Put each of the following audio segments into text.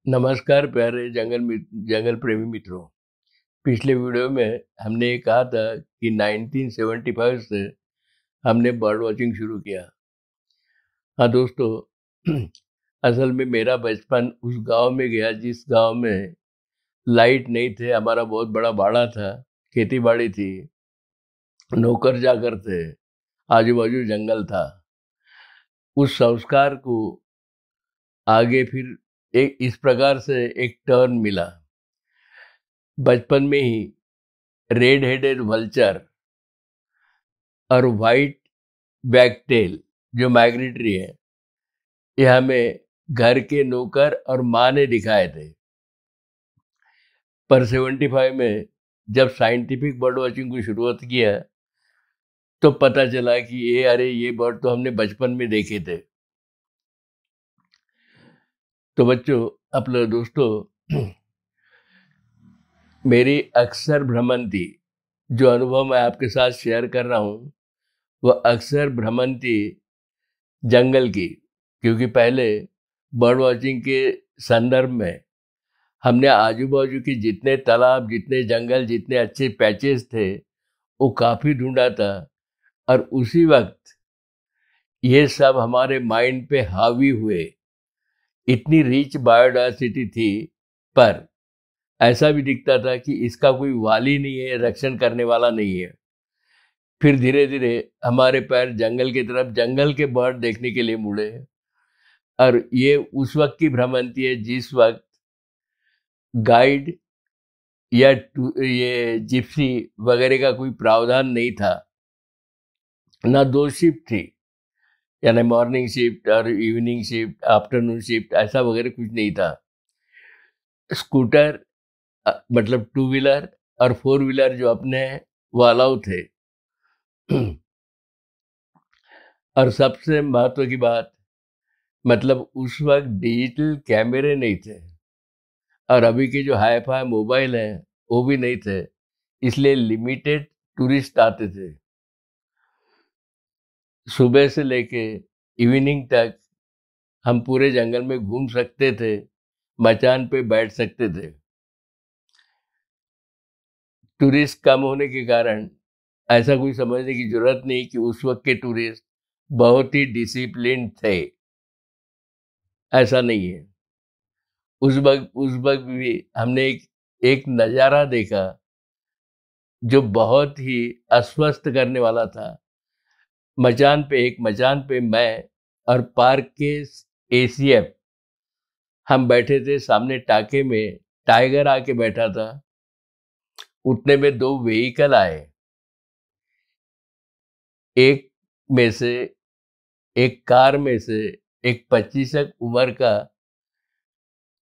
नमस्कार प्यारे जंगल प्रेमी मित्रों। पिछले वीडियो में हमने ये कहा था कि 1975 से हमने बर्ड वॉचिंग शुरू किया। हाँ दोस्तों, असल में मेरा बचपन उस गांव में गया जिस गांव में लाइट नहीं थे। हमारा बहुत बड़ा बाड़ा था, खेती बाड़ी थी, नौकर जाकर थे, आजू बाजू जंगल था। उस संस्कार को आगे फिर एक इस प्रकार से एक टर्न मिला। बचपन में ही रेड हेडेड वल्चर और वाइट बैकटेल जो माइग्रेटरी है, ये हमें घर के नौकर और माँ ने दिखाए थे। पर 75 में जब साइंटिफिक बर्ड वॉचिंग को शुरुआत किया तो पता चला कि ये बर्ड तो हमने बचपन में देखे थे। तो बच्चों, अपने दोस्तों, मेरी अक्सर भ्रमंती जो अनुभव मैं आपके साथ शेयर कर रहा हूँ, वह अक्सर भ्रमंती जंगल की, क्योंकि पहले बर्ड वॉचिंग के संदर्भ में हमने आजू बाजू की जितने तालाब, जितने जंगल, जितने अच्छे पैचेस थे, वो काफ़ी ढूंढा था। और उसी वक्त ये सब हमारे माइंड पे हावी हुए। इतनी रिच बायोडायवर्सिटी थी, पर ऐसा भी दिखता था कि इसका कोई वाली नहीं है, रक्षण करने वाला नहीं है। फिर धीरे धीरे हमारे पैर जंगल की तरफ, जंगल के बर्ड देखने के लिए मुड़े। और ये उस वक्त की भ्रमंती है जिस वक्त गाइड या ये जिप्सी वगैरह का कोई प्रावधान नहीं था। ना दो शिफ्ट थी, यानी मॉर्निंग शिफ्ट और इवनिंग शिफ्ट, आफ्टरनून शिफ्ट, ऐसा वगैरह कुछ नहीं था। स्कूटर, मतलब टू व्हीलर और फोर व्हीलर जो अपने हैं वो अलाउ थे। और सबसे महत्व की बात, मतलब उस वक्त डिजिटल कैमरे नहीं थे और अभी के जो हाई फाई मोबाइल हैं वो भी नहीं थे, इसलिए लिमिटेड टूरिस्ट आते थे। सुबह से लेके इवनिंग तक हम पूरे जंगल में घूम सकते थे, मचान पे बैठ सकते थे। टूरिस्ट कम होने के कारण ऐसा कोई समझने की जरूरत नहीं कि उस वक्त के टूरिस्ट बहुत ही डिसिप्लिन थे, ऐसा नहीं है। उस वक्त भी हमने एक नज़ारा देखा जो बहुत ही अस्वस्थ करने वाला था। मचान पे मैं और पार्क के एसीएफ हम बैठे थे। सामने टाके में टाइगर आके बैठा था। उतने में दो व्हीकल आए। एक में से एक कार में से एक 25 उम्र का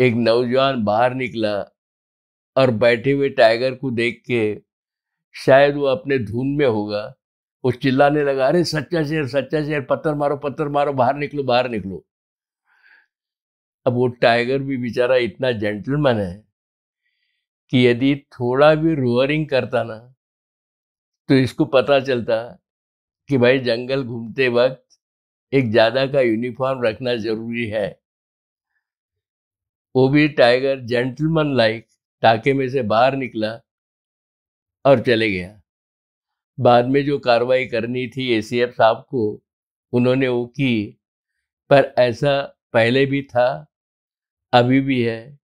एक नौजवान बाहर निकला और बैठे हुए टाइगर को देख के, शायद वो अपने धुन में होगा, वो चिल्लाने लगा, अरे सच्चा शेर, पत्थर मारो, बाहर निकलो, बाहर निकलो। अब वो टाइगर भी बेचारा इतना जेंटलमैन है कि यदि थोड़ा भी रोअरिंग करता ना, तो इसको पता चलता कि भाई जंगल घूमते वक्त एक ज्यादा का यूनिफॉर्म रखना जरूरी है। वो भी टाइगर जेंटलमैन लाइक टाके में से बाहर निकला और चले गया। बाद में जो कार्रवाई करनी थी एसीएफ साहब को, उन्होंने वो की। पर ऐसा पहले भी था, अभी भी है।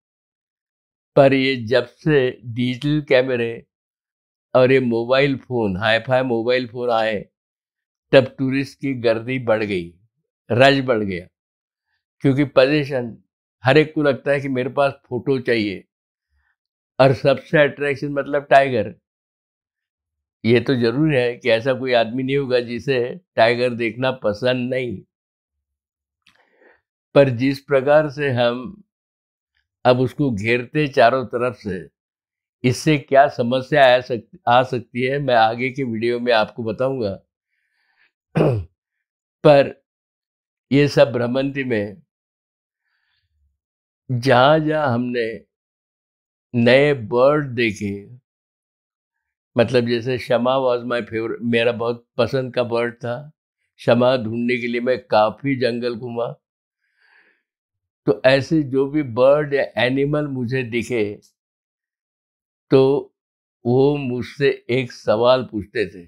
पर ये जब से डिजिटल कैमरे और ये mobile phone, hi fi mobile phone आए, तब टूरिस्ट की गर्दी बढ़ गई, रश बढ़ गया। क्योंकि पोजीशन, हर एक को लगता है कि मेरे पास फोटो चाहिए, और सबसे अट्रैक्शन मतलब टाइगर। ये तो जरूर है कि ऐसा कोई आदमी नहीं होगा जिसे टाइगर देखना पसंद नहीं। पर जिस प्रकार से हम अब उसको घेरते चारों तरफ से, इससे क्या समस्या आ सकती है, मैं आगे के वीडियो में आपको बताऊंगा। पर ये सब भ्रमंती में जहां जहां हमने नए बर्ड देखे, मतलब जैसे शमा वॉज माई फेवरेट, मेरा बहुत पसंद का बर्ड था। शमा ढूंढने के लिए मैं काफी जंगल घूमा। तो ऐसे जो भी बर्ड या एनिमल मुझे दिखे तो वो मुझसे एक सवाल पूछते थे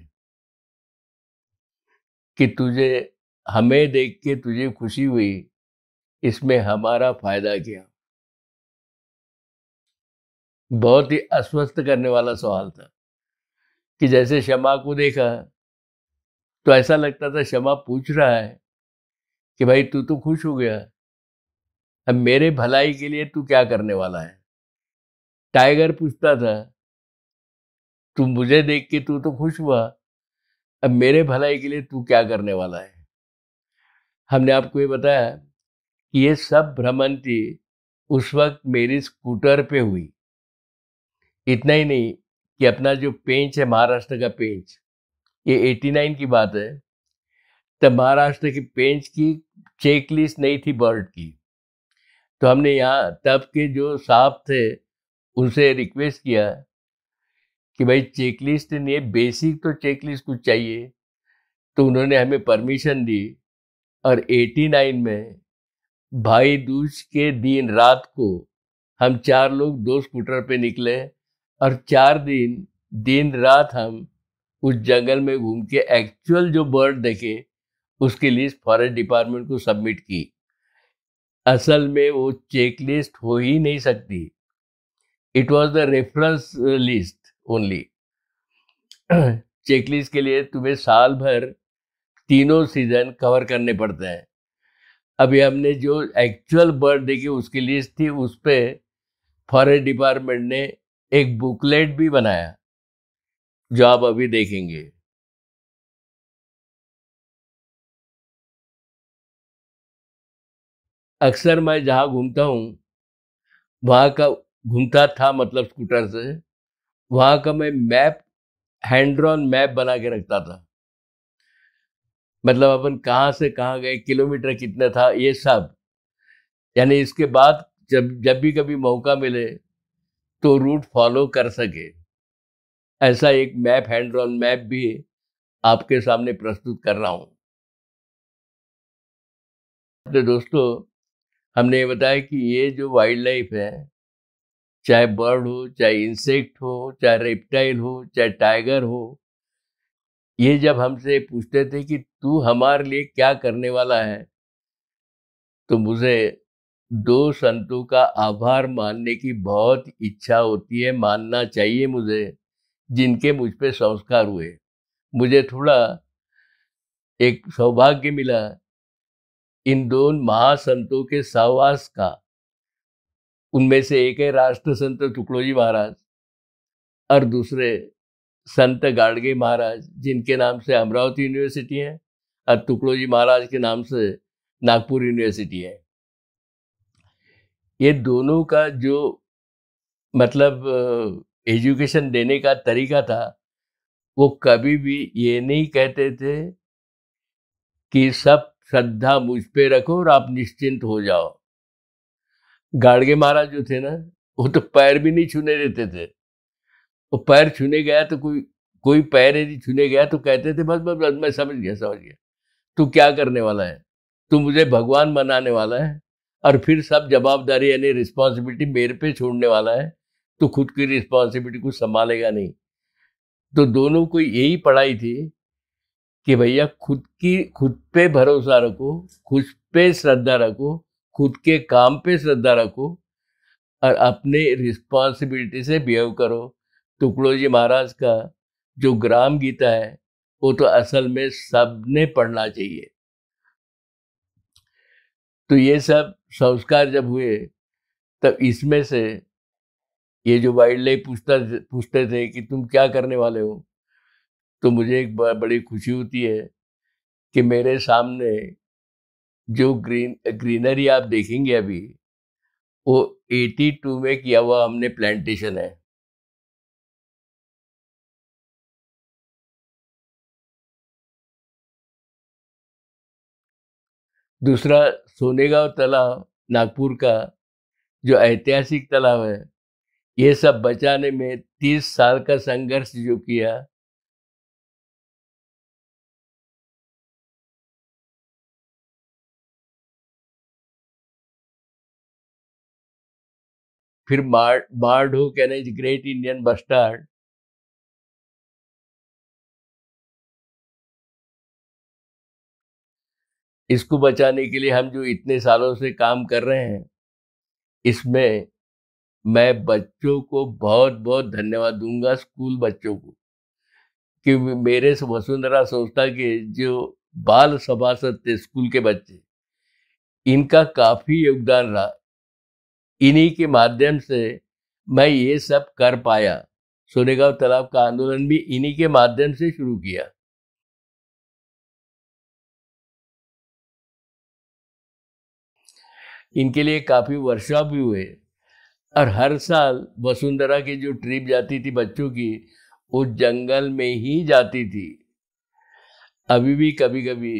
कि तुझे, हमें देख के तुझे खुशी हुई, इसमें हमारा फायदा क्या। बहुत ही अस्वस्थ करने वाला सवाल था कि जैसे शमा को देखा तो ऐसा लगता था शमा पूछ रहा है कि भाई तू तो खुश हो गया, अब मेरे भलाई के लिए तू क्या करने वाला है। टाइगर पूछता था तू मुझे देख के तू तो खुश हुआ, अब मेरे भलाई के लिए तू क्या करने वाला है। हमने आपको ये बताया कि ये सब भ्रमंती उस वक्त मेरी स्कूटर पे हुई। इतना ही नहीं कि अपना जो पेंच है, महाराष्ट्र का पेंच, ये 89 की बात है, तब महाराष्ट्र की पेंच की चेक लिस्ट नहीं थी बर्ड की। तो हमने यहाँ तब के जो साहब थे उनसे रिक्वेस्ट किया कि भाई चेक लिस्ट नहीं है, बेसिक तो चेक लिस्ट कुछ चाहिए। तो उन्होंने हमें परमिशन दी और 89 में भाई दूज के दिन रात को हम 4 लोग 2 स्कूटर पे निकले और 4 दिन दिन रात हम उस जंगल में घूम के एक्चुअल जो बर्ड देखे उसकी लिस्ट फॉरेस्ट डिपार्टमेंट को सबमिट की। असल में वो चेक लिस्ट हो ही नहीं सकती, it was the reference list only. Check list के लिए तुम्हें साल भर तीनों सीजन कवर करने पड़ते हैं। अभी हमने जो एक्चुअल बर्ड देखी उसकी लिस्ट थी, उस पे फॉरेस्ट डिपार्टमेंट ने एक बुकलेट भी बनाया जो आप अभी देखेंगे। अक्सर मैं जहाँ घूमता हूँ वहाँ का, घूमता था मतलब स्कूटर से, वहाँ का मैं मैप, हैंड ड्रॉन मैप बना के रखता था। मतलब अपन कहाँ से कहाँ गए, किलोमीटर कितना था, ये सब। यानी इसके बाद जब जब भी कभी मौका मिले तो रूट फॉलो कर सके, ऐसा एक मैप, हैंड ड्रॉन मैप भी आपके सामने प्रस्तुत कर रहा हूँ। तो दोस्तों, हमने ये बताया कि ये जो वाइल्ड लाइफ है, चाहे बर्ड हो, चाहे इंसेक्ट हो, चाहे रेप्टाइल हो, चाहे टाइगर हो, ये जब हमसे पूछते थे कि तू हमारे लिए क्या करने वाला है, तो मुझे 2 संतों का आभार मानने की बहुत इच्छा होती है, मानना चाहिए मुझे, जिनके मुझ पे संस्कार हुए। मुझे थोड़ा एक सौभाग्य मिला इन 2 महासंतों के सहवास का। उनमें से एक है राष्ट्र संत तुकडोजी महाराज और दूसरे संत गाडगे महाराज, जिनके नाम से अमरावती यूनिवर्सिटी है और तुकडोजी महाराज के नाम से नागपुर यूनिवर्सिटी है। ये दोनों का जो मतलब एजुकेशन देने का तरीका था, वो कभी भी ये नहीं कहते थे कि सब श्रद्धा मुझ पे रखो और आप निश्चिंत हो जाओ। गाडगे महाराज जो थे ना, वो तो पैर भी नहीं छूने देते थे। वो पैर छूने गया तो कोई कोई पैर यदि छूने गया तो कहते थे बस बस बस, मैं समझ गया समझ गया, तू क्या करने वाला है, तू मुझे भगवान बनाने वाला है और फिर सब जवाबदारी यानी रिस्पॉन्सिबिलिटी मेरे पे छोड़ने वाला है, तो खुद की रिस्पॉन्सिबिलिटी कुछ संभालेगा नहीं। तो दोनों को यही पढ़ाई थी कि भैया खुद पे भरोसा रखो, खुद पे श्रद्धा रखो, खुद के काम पे श्रद्धा रखो और अपने रिस्पॉन्सिबिलिटी से बिहेव करो। तुकडोजी महाराज का जो ग्राम गीता है वो तो असल में सबने पढ़ना चाहिए। तो ये सब संस्कार जब हुए तब इसमें से ये जो वाइल्ड लाइफ पूछते थे कि तुम क्या करने वाले हो, तो मुझे एक बड़ी खुशी होती है कि मेरे सामने जो ग्रीनरी आप देखेंगे अभी, वो 82 में किया हुआ हमने प्लांटेशन है। दूसरा, सोनेगांव तालाब नागपुर का जो ऐतिहासिक तालाब है, ये सब बचाने में 30 साल का संघर्ष जो किया, फिर मार्डो कैन इज ग्रेट इंडियन बस्टार्ड, इसको बचाने के लिए हम जो इतने सालों से काम कर रहे हैं, इसमें मैं बच्चों को बहुत बहुत धन्यवाद दूंगा, स्कूल बच्चों को, कि मेरे से वसुंधरा संस्था के जो बाल सभासद थे स्कूल के बच्चे, इनका काफी योगदान रहा। इन्हीं के माध्यम से मैं ये सब कर पाया। सोनेगांव तालाब का आंदोलन भी इन्हीं के माध्यम से शुरू किया। इनके लिए काफी वर्कशॉप भी हुए, और हर साल वसुंधरा की जो ट्रिप जाती थी बच्चों की, वो जंगल में ही जाती थी। अभी भी कभी कभी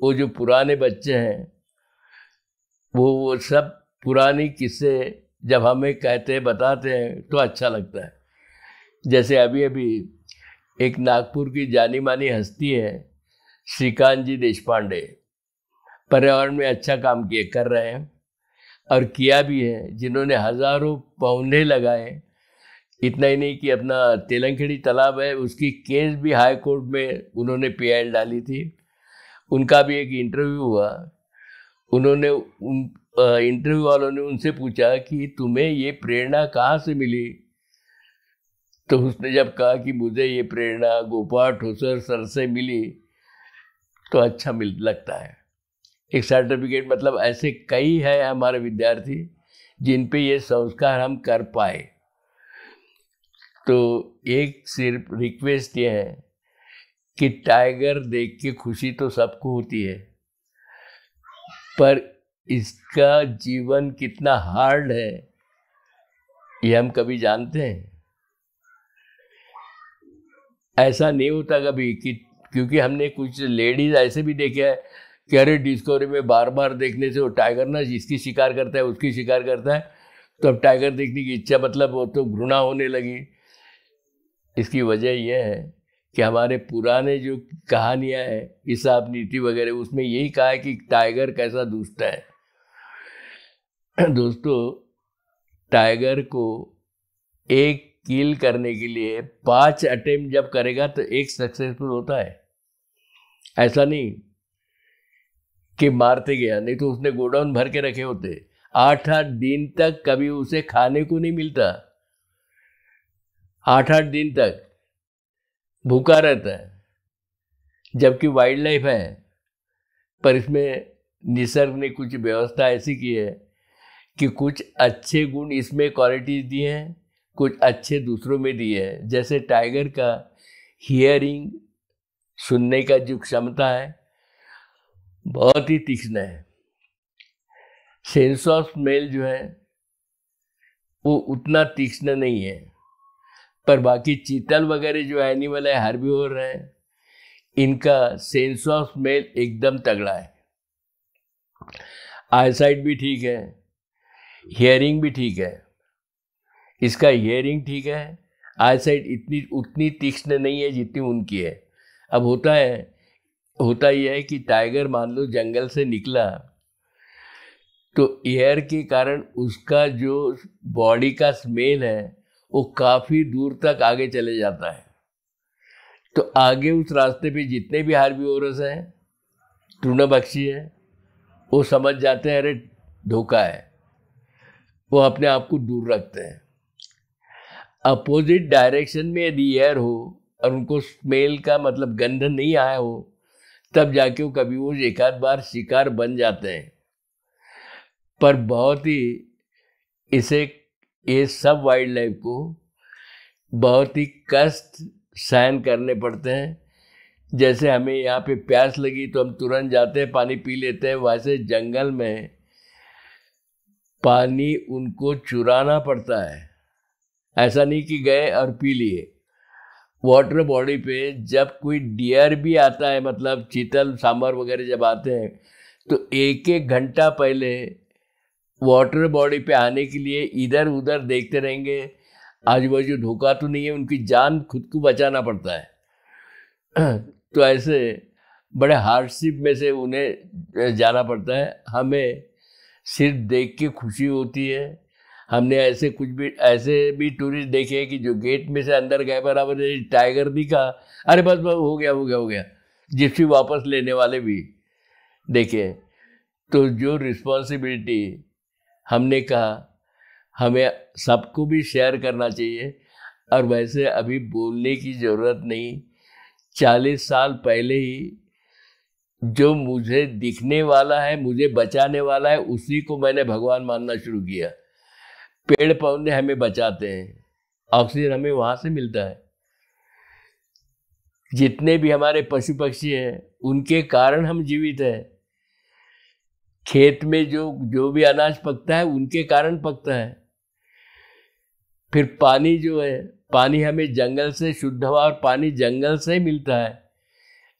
वो जो पुराने बच्चे हैं, वो सब पुरानी किस्से जब हमें कहते हैं, बताते हैं, तो अच्छा लगता है। जैसे अभी अभी एक नागपुर की जानी मानी हस्ती है, श्रीकांत जी देशपांडे, पर्यावरण में अच्छा काम कर रहे हैं और किया भी है, जिन्होंने हजारों पौधे लगाए। इतना ही नहीं कि अपना तेलंखेड़ी तालाब है, उसकी केस भी हाई कोर्ट में उन्होंने पीआईएल डाली थी। उनका भी एक इंटरव्यू हुआ। उन्होंने इंटरव्यू वालों ने उनसे पूछा कि तुम्हें ये प्रेरणा कहाँ से मिली? तो उसने जब कहा कि मुझे ये प्रेरणा गोपाल ठोसर सर से मिली, तो अच्छा लगता है। एक सर्टिफिकेट, मतलब ऐसे कई है हमारे विद्यार्थी जिन पे ये संस्कार हम कर पाए। तो एक सिर्फ रिक्वेस्ट ये है कि टाइगर देख के खुशी तो सबको होती है, पर इसका जीवन कितना हार्ड है ये हम कभी जानते हैं? ऐसा नहीं होता कभी कि, क्योंकि हमने कुछ लेडीज ऐसे भी देखे हैं कि अरे डिस्कवरी में बार बार देखने से वो टाइगर ना जिसकी शिकार करता है उसकी शिकार करता है, तो अब टाइगर देखने की इच्छा, मतलब वो तो घृणा होने लगी। इसकी वजह यह है कि हमारे पुराने जो कहानियां हैं, हिसाब नीति वगैरह, उसमें यही कहा है कि टाइगर कैसा दुष्ट है। दोस्तों, टाइगर को एक किल करने के लिए 5 अटेम्प्ट जब करेगा तो एक सक्सेसफुल होता है। ऐसा नहीं कि मारते गया, नहीं तो उसने गोडाउन भर के रखे होते। 8-8 दिन तक कभी उसे खाने को नहीं मिलता, 8-8 दिन तक भूखा रहता है। जबकि वाइल्ड लाइफ है, पर इसमें निसर्ग ने कुछ व्यवस्था ऐसी की है कि कुछ अच्छे गुण इसमें क्वालिटीज दिए हैं, कुछ अच्छे दूसरों में दिए हैं। जैसे टाइगर का हियरिंग, सुनने का जो क्षमता है, बहुत ही तीक्ष्ण है। सेंस ऑफ स्मेल जो है वो उतना तीक्ष्ण नहीं है, पर बाकी चीतल वगैरह जो एनिमल है, हर्बीवोर है, इनका सेंस ऑफ स्मेल एकदम तगड़ा है। आईसाइट भी ठीक है, हियरिंग भी ठीक है। इसका हियरिंग ठीक है, आईसाइट उतनी तीक्ष्ण नहीं है जितनी उनकी है। अब होता यह है कि टाइगर मान लो जंगल से निकला, तो एयर के कारण उसका जो बॉडी का स्मेल है वो काफी दूर तक आगे चले जाता है। तो आगे उस रास्ते पे जितने भी हार्बीवोरस हैं, तृणभक्षी है, वो समझ जाते हैं अरे धोखा है, वो अपने आप को दूर रखते हैं। अपोजिट डायरेक्शन में यदि एयर हो और उनको स्मेल का मतलब गंध नहीं आया हो, तब जाके वो कभी वो एक आध बार शिकार बन जाते हैं। पर बहुत ही ये सब वाइल्ड लाइफ को बहुत ही कष्ट सहन करने पड़ते हैं। जैसे हमें यहाँ पे प्यास लगी तो हम तुरंत जाते हैं, पानी पी लेते हैं, वैसे जंगल में पानी उनको चुराना पड़ता है। ऐसा नहीं कि गए और पी लिए। वाटर बॉडी पे जब कोई डियर भी आता है, मतलब चीतल सांबर वगैरह जब आते हैं, तो 1-1 घंटा पहले वाटर बॉडी पे आने के लिए इधर उधर देखते रहेंगे, आजू बाजू धोखा तो नहीं है, उनकी जान खुद को बचाना पड़ता है। तो ऐसे बड़े हार्डशिप में से उन्हें जाना पड़ता है। हमें सिर्फ देख के खुशी होती है, हमने ऐसे भी टूरिस्ट देखे कि जो गेट में से अंदर गए, बराबर टाइगर दिखा, अरे बस बस हो गया हो गया हो गया, जिप्सी वापस लेने वाले भी देखे। तो जो रिस्पॉन्सिबिलिटी हमने कहा हमें सबको भी शेयर करना चाहिए। और वैसे अभी बोलने की ज़रूरत नहीं, 40 साल पहले ही जो मुझे दिखने वाला है, मुझे बचाने वाला है, उसी को मैंने भगवान मानना शुरू किया। पेड़ पौधे हमें बचाते हैं, ऑक्सीजन हमें वहाँ से मिलता है। जितने भी हमारे पशु पक्षी हैं उनके कारण हम जीवित हैं। खेत में जो भी अनाज पकता है उनके कारण पकता है। फिर पानी जो है, पानी हमें जंगल से, शुद्ध हवा और पानी जंगल से ही मिलता है।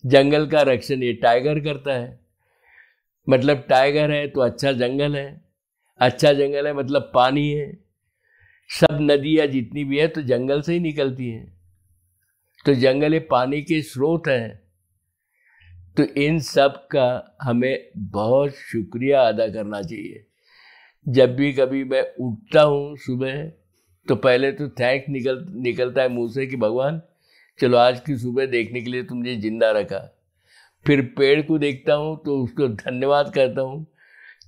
जंगल का रक्षण ये टाइगर करता है। मतलब टाइगर है तो अच्छा जंगल है, अच्छा जंगल है मतलब पानी है। सब नदियाँ जितनी भी है तो जंगल से ही निकलती हैं, तो जंगल ये पानी के स्रोत हैं। तो इन सब का हमें बहुत शुक्रिया अदा करना चाहिए। जब भी कभी मैं उठता हूँ सुबह तो पहले तो थैंक निकलता है मुंह से कि भगवान चलो आज की सुबह देखने के लिए तुमने जिंदा रखा। फिर पेड़ को देखता हूँ तो उसको धन्यवाद करता हूँ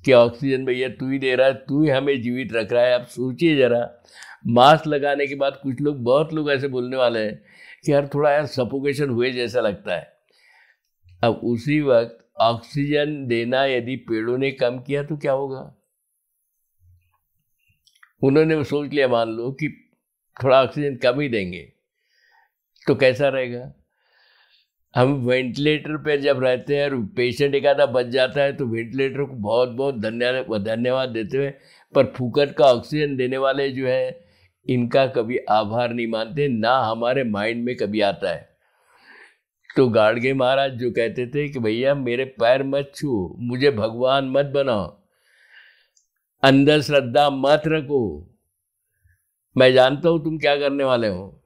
कि ऑक्सीजन भैया तू ही दे रहा है, तू ही हमें जीवित रख रहा है। आप सोचिए ज़रा, मास्क लगाने के बाद बहुत लोग ऐसे बोलने वाले हैं कि यार थोड़ा यार सफोकेशन हुए जैसा लगता है। अब उसी वक्त ऑक्सीजन देना यदि पेड़ों ने कम किया तो क्या होगा? उन्होंने सोच लिया, मान लो कि थोड़ा ऑक्सीजन कम ही देंगे तो कैसा रहेगा। हम वेंटिलेटर पे जब रहते हैं और पेशेंट एक आधा बच जाता है तो वेंटिलेटर को बहुत बहुत धन्यवाद देते हुए, पर फूकट का ऑक्सीजन देने वाले जो है इनका कभी आभार नहीं मानते, ना हमारे माइंड में कभी आता है। तो गाडगे महाराज जो कहते थे कि भैया मेरे पैर मत छू, मुझे भगवान मत बनाओ, अंदर श्रद्धा मत रखो, मैं जानता हूं तुम क्या करने वाले हो,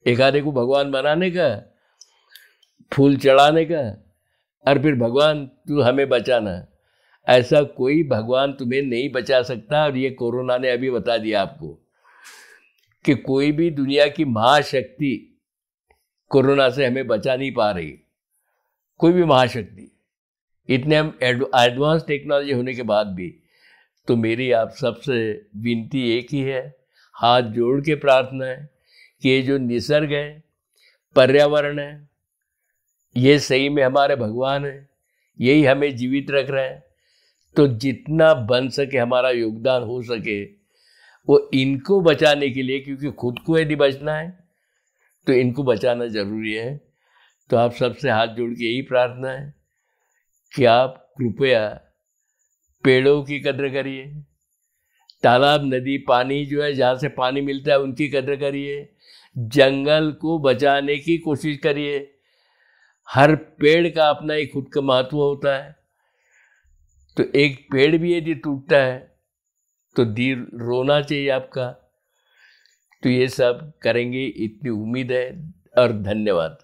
एक आधे को भगवान बनाने का, फूल चढ़ाने का, और फिर भगवान तू हमें बचाना। ऐसा कोई भगवान तुम्हें नहीं बचा सकता। और ये कोरोना ने अभी बता दिया आपको कि कोई भी दुनिया की महाशक्ति कोरोना से हमें बचा नहीं पा रही, कोई भी महाशक्ति, इतने हम एडवांस टेक्नोलॉजी होने के बाद भी। तो मेरी आप सबसे विनती एक ही है, हाथ जोड़ के प्रार्थना है कि ये जो निसर्ग है, पर्यावरण है, ये सही में हमारे भगवान है, यही हमें जीवित रख रहे हैं। तो जितना बन सके हमारा योगदान हो सके वो इनको बचाने के लिए, क्योंकि खुद को यदि बचना है तो इनको बचाना जरूरी है। तो आप सबसे हाथ जोड़ के यही प्रार्थना है कि आप कृपया पेड़ों की कद्र करिए, तालाब नदी पानी जो है जहाँ से पानी मिलता है उनकी कद्र करिए, जंगल को बचाने की कोशिश करिए। हर पेड़ का अपना एक खुद का महत्व होता है। तो एक पेड़ भी यदि टूटता है तो दिल रोना चाहिए आपका। तो ये सब करेंगे, इतनी उम्मीद है और धन्यवाद।